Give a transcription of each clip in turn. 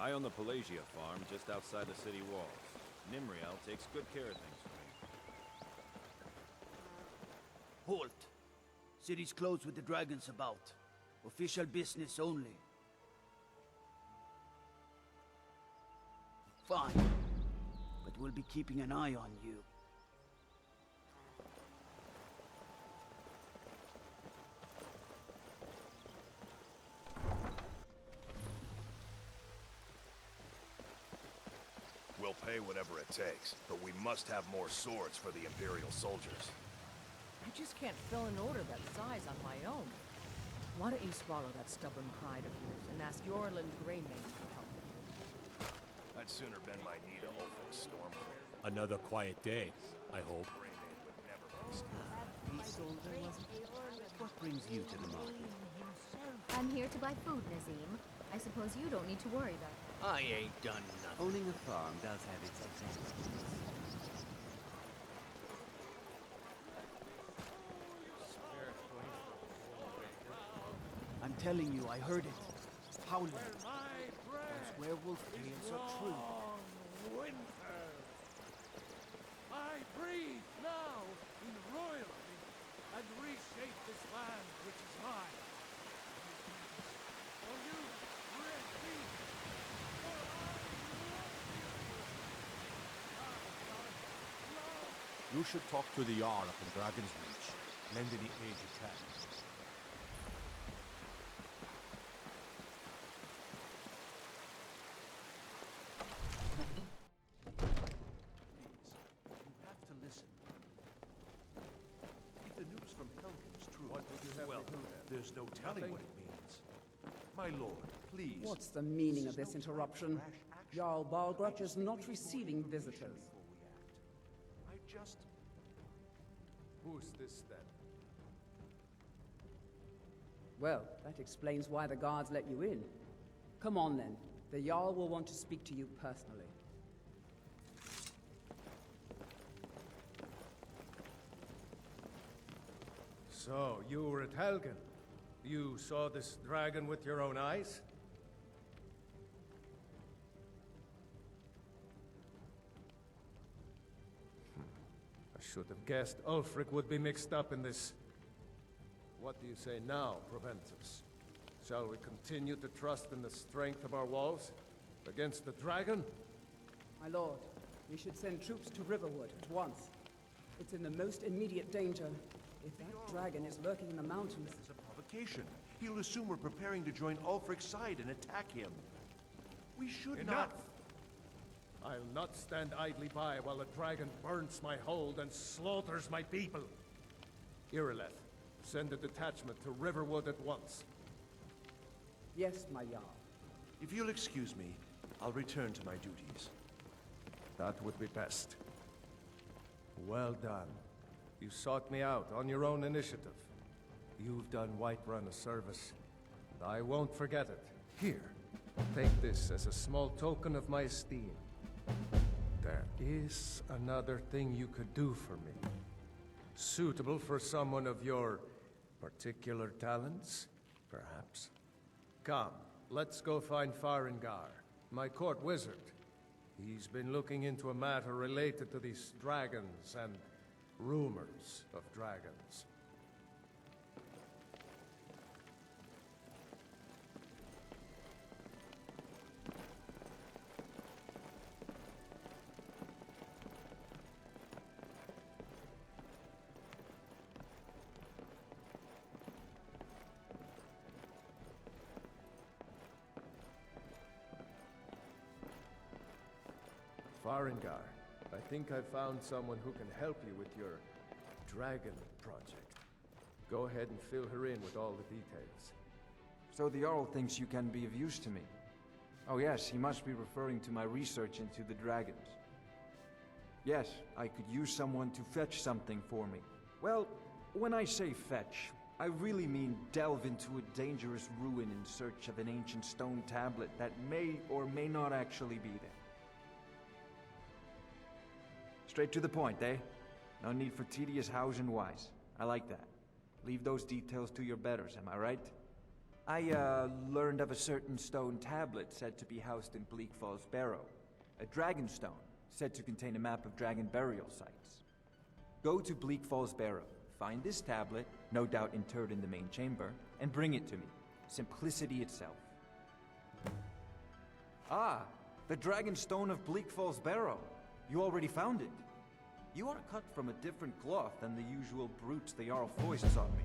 I own the Pelagia farm just outside the city walls. Nimriel takes good care of things for me. Halt! City's closed with the dragons about. Official business only. Fine. But we'll be keeping an eye on you. We'll pay whatever it takes, but we must have more swords for the Imperial soldiers. I just can't fill an order that size on my own. Why don't you swallow that stubborn pride of yours and ask Yorlin Greymane for help? I'd sooner bend my knee to Ulfric's storm. Another quiet day, I hope. Greymane would never be stopped. What brings you to the market? I'm here to buy food, Nazim. I suppose you don't need to worry about that. I ain't done nothing. Owning a farm does have its advantages. I'm telling you, I heard it. Howling. Those werewolf tales are true. Winter. I breathe now in royalty and reshape this land which is mine. For you, red beast, for I love you. You should talk to the Jarl up in Dragon's Reach. Lend any aid you can. You have to listen. If the news from Helgen's true, what would you have to do then? There's no telling what it means. My lord, please. What's the meaning of this interruption? Jarl Balgruch is not receiving visitors. I just... Who's this then? Well, that explains why the guards let you in. Come on then. The Jarl will want to speak to you personally. So, you were at Helgen. You saw this dragon with your own eyes? I should have guessed Ulfric would be mixed up in this. What do you say now, Proventus? Shall we continue to trust in the strength of our walls against the dragon? My lord, we should send troops to Riverwood at once. It's in the most immediate danger. If that dragon is lurking in the mountains... This is a provocation. He'll assume we're preparing to join Ulfric's side and attack him. We should Enough! not... I'll not stand idly by while the dragon burns my hold and slaughters my people. Irileth, send a detachment to Riverwood at once. Yes, my Jarl. If you'll excuse me, I'll return to my duties. That would be best. Well done. You sought me out on your own initiative. You've done Whiterun a service, and I won't forget it. Here, take this as a small token of my esteem. There is another thing you could do for me. Suitable for someone of your particular talents, perhaps. Come, let's go find Farengar, my court wizard. He's been looking into a matter related to these dragons and rumors of dragons. Farengar, I think I've found someone who can help you with your dragon project. Go ahead and fill her in with all the details. So the Jarl thinks you can be of use to me. Oh yes, he must be referring to my research into the dragons. Yes, I could use someone to fetch something for me. Well, when I say fetch, I really mean delve into a dangerous ruin in search of an ancient stone tablet that may or may not actually be there. Straight to the point, eh? No need for tedious hows and whys. I like that. Leave those details to your betters, am I right? I learned of a certain stone tablet said to be housed in Bleak Falls Barrow. A dragon stone, said to contain a map of dragon burial sites. Go to Bleak Falls Barrow, find this tablet, no doubt interred in the main chamber, and bring it to me. Simplicity itself. Ah, the dragon stone of Bleak Falls Barrow. You already found it. You are cut from a different cloth than the usual brutes the Jarl foists on me.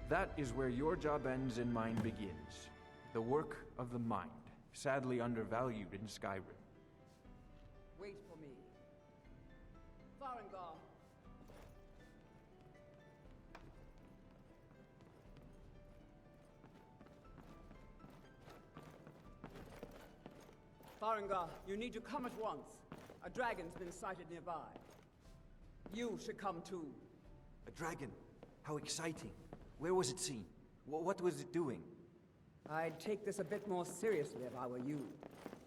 That is where your job ends and mine begins. The work of the mind, sadly undervalued in Skyrim. Wait for me. Farengar. Farengar, you need to come at once. A dragon's been sighted nearby. You should come too. A dragon? How exciting. Where was it seen? What was it doing? I'd take this a bit more seriously if I were you.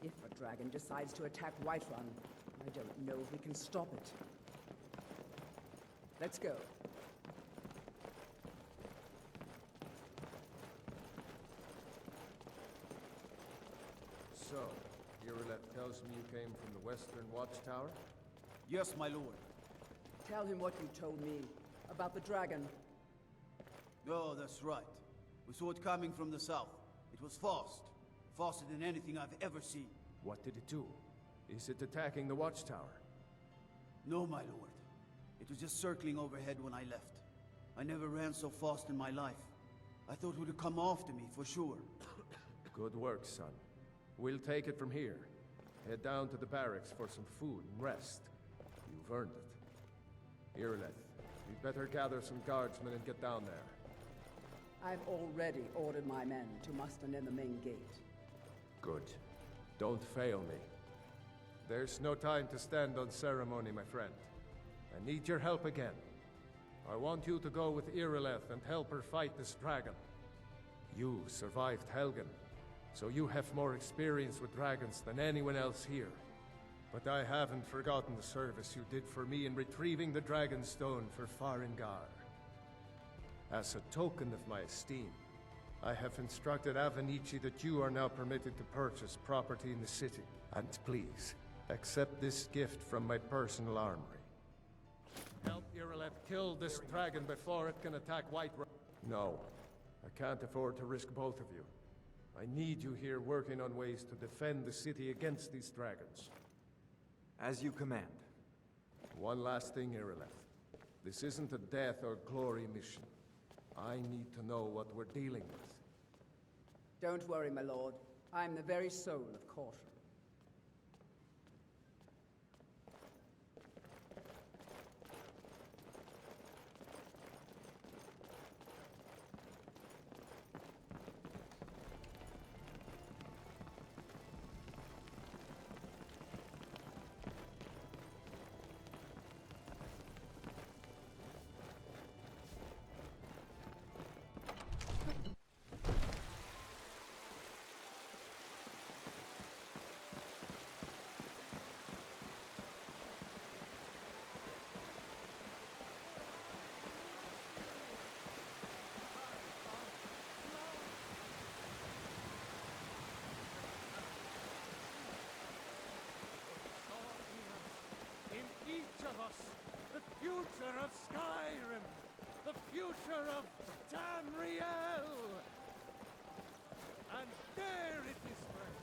If a dragon decides to attack Whiterun, I don't know if we can stop it. Let's go. So, Irileth tells me you came from the Western Watchtower? Yes, my lord. Tell him what you told me about the dragon. Oh, that's right. We saw it coming from the south. It was fast. Faster than anything I've ever seen. What did it do? Is it attacking the Watchtower? No, my lord. It was just circling overhead when I left. I never ran so fast in my life. I thought it would come after me, for sure. Good work, son. We'll take it from here. Head down to the barracks for some food and rest. You've earned it. Irileth, we'd better gather some guardsmen and get down there. I've already ordered my men to muster near the main gate. Good. Don't fail me. There's no time to stand on ceremony, my friend. I need your help again. I want you to go with Irileth and help her fight this dragon. You survived Helgen, so you have more experience with dragons than anyone else here. But I haven't forgotten the service you did for me in retrieving the Dragon Stone for Farengar. As a token of my esteem, I have instructed Avenici that you are now permitted to purchase property in the city. And please, accept this gift from my personal armory. Help Irileth kill this dragon before it can attack Whiterun. No, I can't afford to risk both of you. I need you here working on ways to defend the city against these dragons. As you command. One last thing, Irileth. This isn't a death or glory mission. I need to know what we're dealing with. Don't worry, my lord. I'm the very soul of caution. The future of Skyrim! The future of Tamriel! And there it is, friends!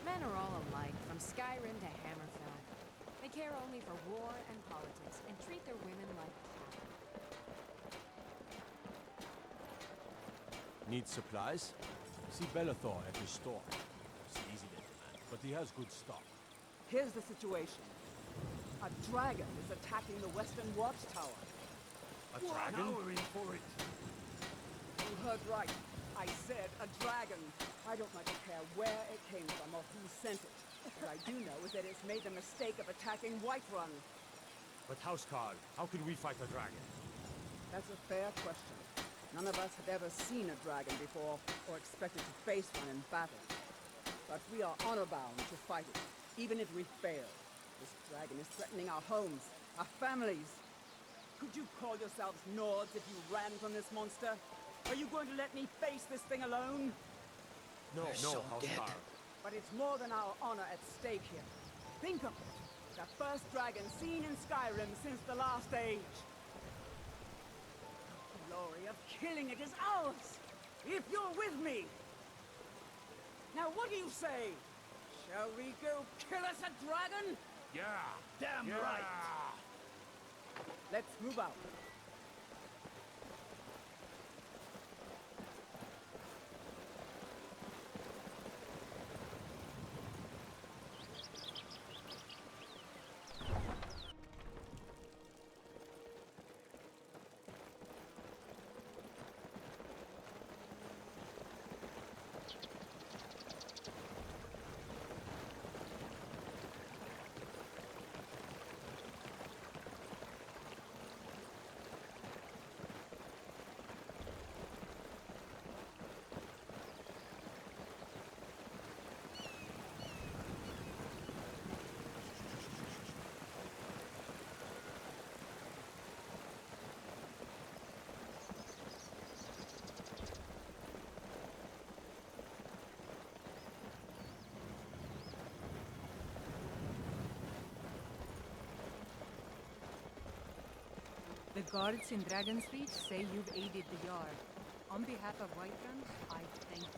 Men are all alike, from Skyrim to Hammerfell. They care only for war and politics, and treat their women like cattle. Need supplies? See Bellathor at his store. He's an easy little man, but he has good stock. Here's the situation. A dragon is attacking the Western Watchtower. A dragon? Now we're in for it. You heard right. I said a dragon. I don't much care where it came from or who sent it. What I do know is that it's made the mistake of attacking Whiterun. But Housecarl, how can we fight a dragon? That's a fair question. None of us had ever seen a dragon before, or expected to face one in battle. But we are honor-bound to fight it, even if we fail. This dragon is threatening our homes, our families. Could you call yourselves Nords if you ran from this monster? Are you going to let me face this thing alone? No, Housecar. But it's more than our honor at stake here. Think of it. The first dragon seen in Skyrim since the last age. The glory of killing it is ours, if you're with me. Now what do you say? Shall we go kill us a dragon? Yeah! Damn yeah. right! Let's move out. The guards in Dragon's Reach say you've aided the Yard. On behalf of Whiterun, I thank you.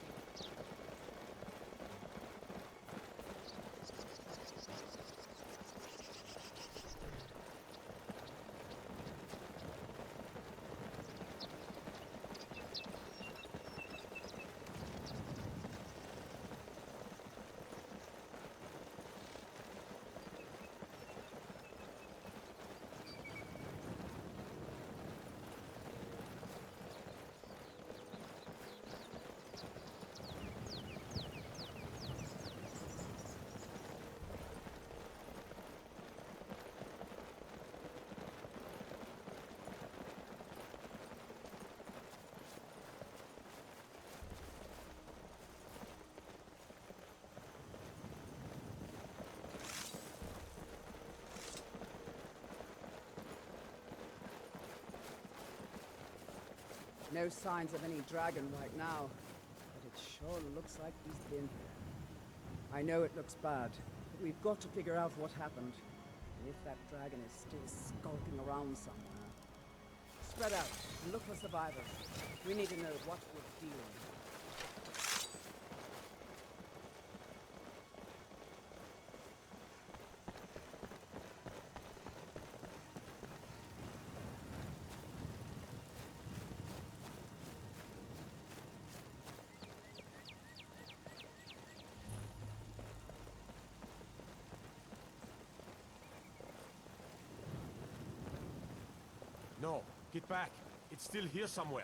No signs of any dragon right now, but it sure looks like he's been here. I know it looks bad, but we've got to figure out what happened, and if that dragon is still skulking around somewhere. Spread out and look for survivors. We need to know what we're dealing with. No, get back. It's still here somewhere.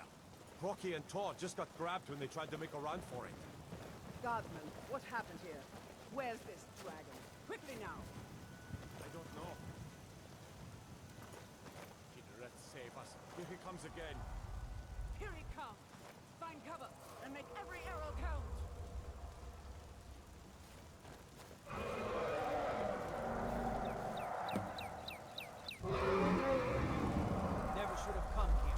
Rocky and Tor just got grabbed when they tried to make a run for it. Guardsman, what happened here? Where's this dragon? Quickly now! I don't know. Kidret, save us. Here he comes again. Here he comes! Find cover and make every arrow count! Never should have come here.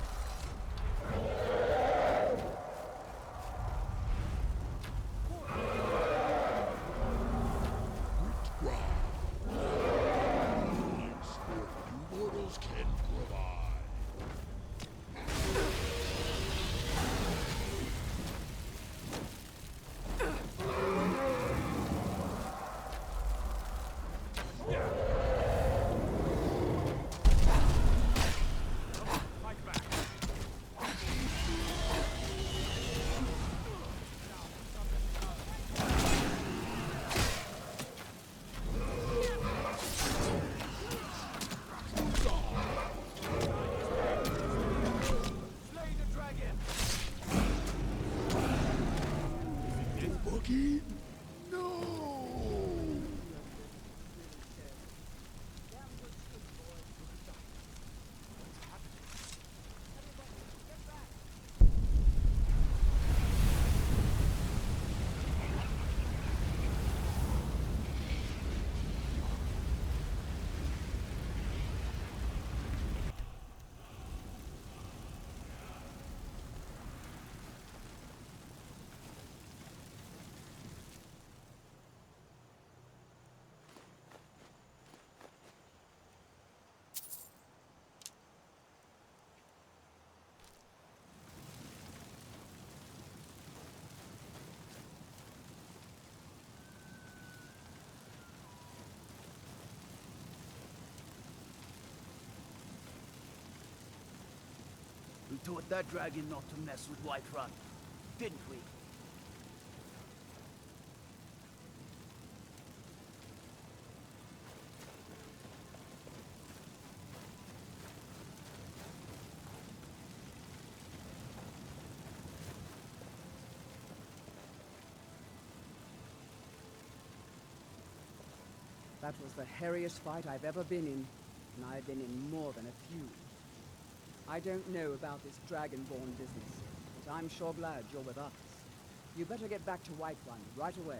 You mortals can provide. taught that dragon not to mess with Whiterun, didn't we? That was the hairiest fight I've ever been in, and I've been in more than a few. I don't know about this Dragonborn business, but I'm sure glad you're with us. You better get back to Whiterun right away.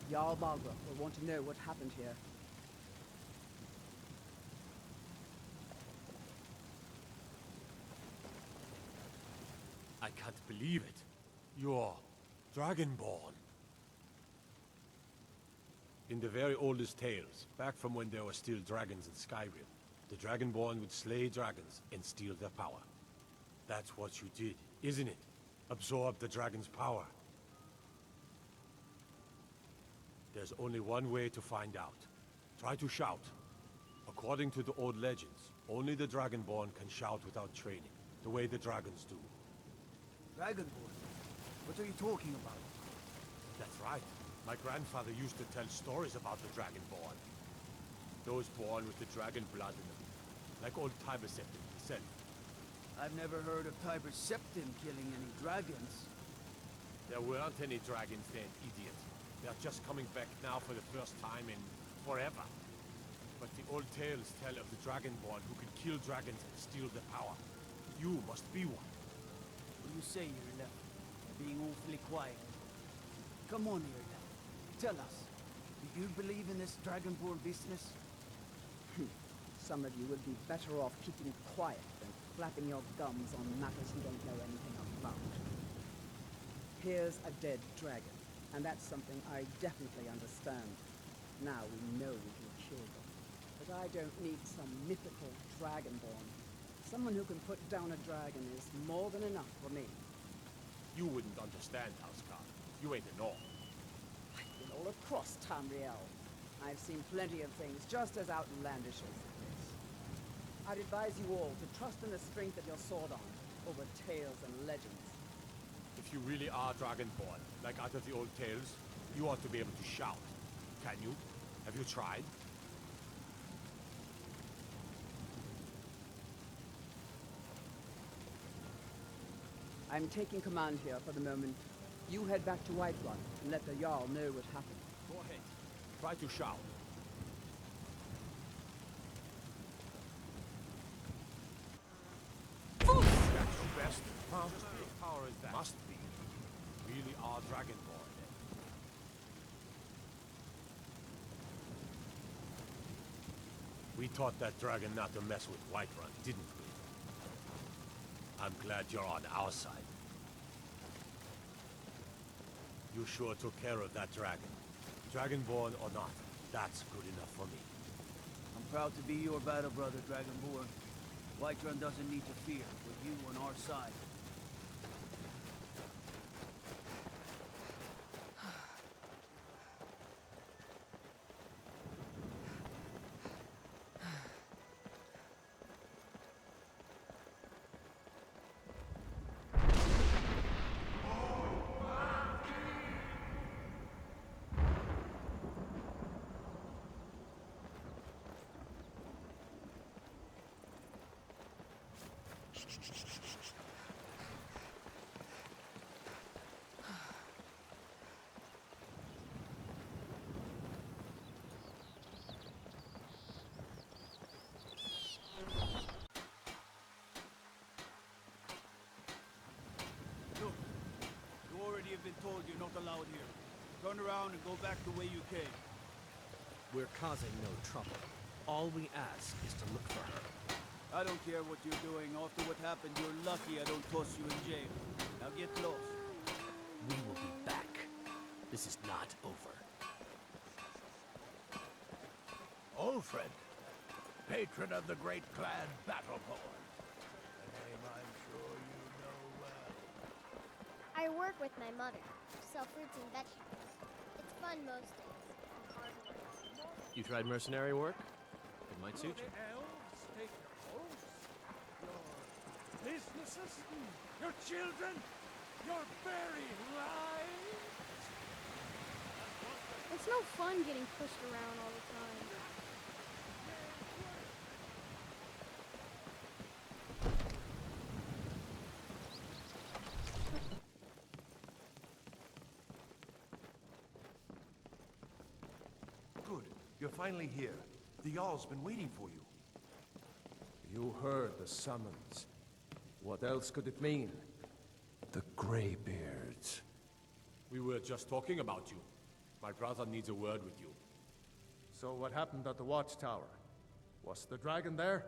Jarl Balgruuf will want to know what happened here. I can't believe it. You're Dragonborn. In the very oldest tales, back from when there were still dragons in Skyrim, the Dragonborn would slay dragons and steal their power. That's what you did, isn't it? Absorb the dragon's power. There's only one way to find out. Try to shout. According to the old legends, only the Dragonborn can shout without training, the way the dragons do. Dragonborn? What are you talking about? That's right. My grandfather used to tell stories about the Dragonborn. Those born with the dragon blood in them. Like old Tiber Septim himself. I've never heard of Tiber Septim killing any dragons. There weren't any dragons then, idiot. They're just coming back now for the first time in forever. But the old tales tell of the Dragonborn who can kill dragons and steal their power. You must be one. What do you say here, left? Being awfully quiet. Come on here, left. Tell us, do you believe in this Dragonborn business? Some of you would be better off keeping quiet than flapping your gums on matters you don't know anything about. Here's a dead dragon, and that's something I definitely understand. Now we know we can kill them. But I don't need some mythical Dragonborn. Someone who can put down a dragon is more than enough for me. You wouldn't understand, Housecarl. You ain't a North. I've been all across Tamriel. I've seen plenty of things just as outlandish as this. I'd advise you all to trust in the strength of your sword arm over tales and legends. If you really are Dragonborn, like out of the old tales, you ought to be able to shout. Can you? Have you tried? I'm taking command here for the moment. You head back to Whiterun and let the Jarl know what happened. Go ahead. Try to shout. That's your best. Huh? What power is that? Must be. Really are Dragonborn, then. We taught that dragon not to mess with Whiterun, didn't we? I'm glad you're on our side. You sure took care of that dragon. Dragonborn or not, that's good enough for me. I'm proud to be your battle brother, Dragonborn. Whiterun doesn't need to fear, with you on our side. Look, you already have been told you're not allowed here. Turn around and go back the way you came. We're causing no trouble. All we ask is to look for her. I don't care what you're doing. After what happened, you're lucky I don't toss you in jail. Now get close. We will be back. This is not over. Old friend, patron of the great clan BeatleBug. A name I'm sure you know well. I work with my mother, sell fruits and vegetables. It's fun most days, and hard work. You tried mercenary work? It might suit you. businesses, your children, your very lives. It's no fun getting pushed around all the time. Good. You're finally here. The Jarl's been waiting for you. You heard the summons. What else could it mean? The Greybeards. We were just talking about you. My brother needs a word with you. So what happened at the watchtower? Was the dragon there?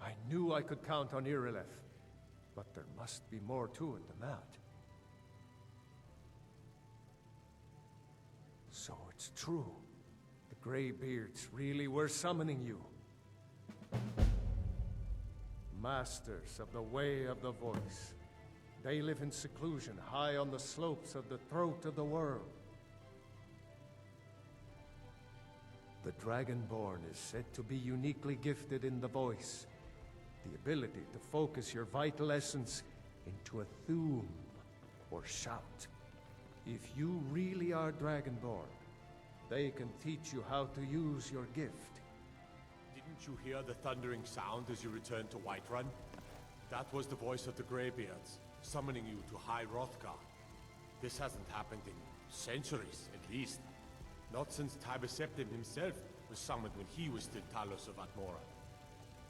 I knew I could count on Irileth, but there must be more to it than that. So it's true. The Greybeards really were summoning you. Masters of the Way of the Voice. They live in seclusion, high on the slopes of the throat of the world. The Dragonborn is said to be uniquely gifted in the voice. The ability to focus your vital essence into a thum, or shout. If you really are Dragonborn, they can teach you how to use your gift. Didn't you hear the thundering sound as you returned to Whiterun? That was the voice of the Greybeards, summoning you to High Hrothgar. This hasn't happened in centuries, at least. Not since Tiber Septim himself was summoned when he was still Talos of Atmora.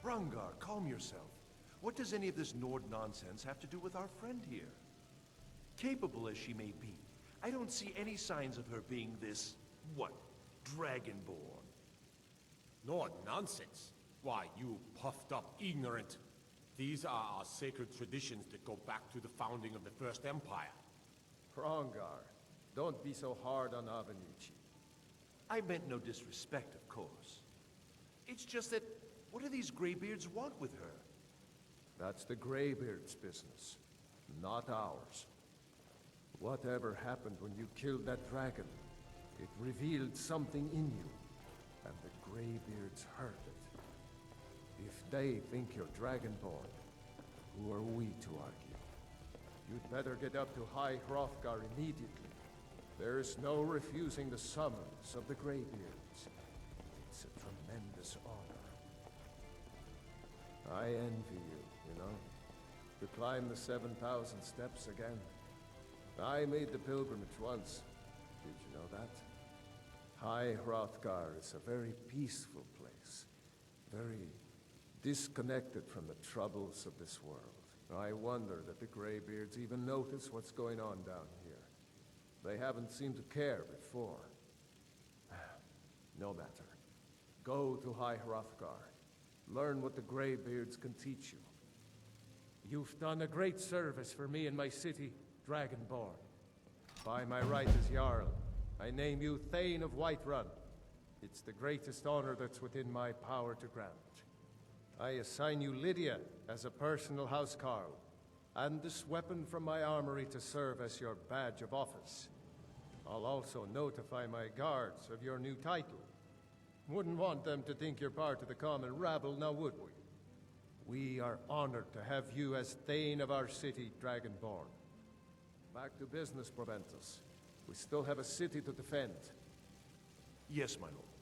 Hrongar, calm yourself. What does any of this Nord nonsense have to do with our friend here? Capable as she may be, I don't see any signs of her being this, what, Dragonborn. Nord nonsense? Why, you puffed up ignorant. These are our sacred traditions that go back to the founding of the First Empire. Hrongar, don't be so hard on Avenucci. I meant no disrespect, of course. It's just that, what do these Greybeards want with her? That's the Greybeards' business, not ours. Whatever happened when you killed that dragon, it revealed something in you, and the Greybeards heard it. If they think you're Dragonborn, who are we to argue? You'd better get up to High Hrothgar immediately. There's no refusing the summons of the Greybeards. It's a tremendous honor. I envy you know? To climb the 7,000 steps again. I made the pilgrimage once. Did you know that? High Hrothgar is a very peaceful place. Very disconnected from the troubles of this world. I wonder that the Greybeards even notice what's going on down here. They haven't seemed to care before. No matter. Go to High Hrothgar. Learn what the Greybeards can teach you. You've done a great service for me and my city, Dragonborn. By my right as Jarl, I name you Thane of Whiterun. It's the greatest honor that's within my power to grant. I assign you Lydia as a personal housecarl, and this weapon from my armory to serve as your badge of office. I'll also notify my guards of your new title. Wouldn't want them to think you're part of the common rabble, now would we? We are honored to have you as Thane of our city, Dragonborn. Back to business, Proventus. We still have a city to defend. Yes, my lord.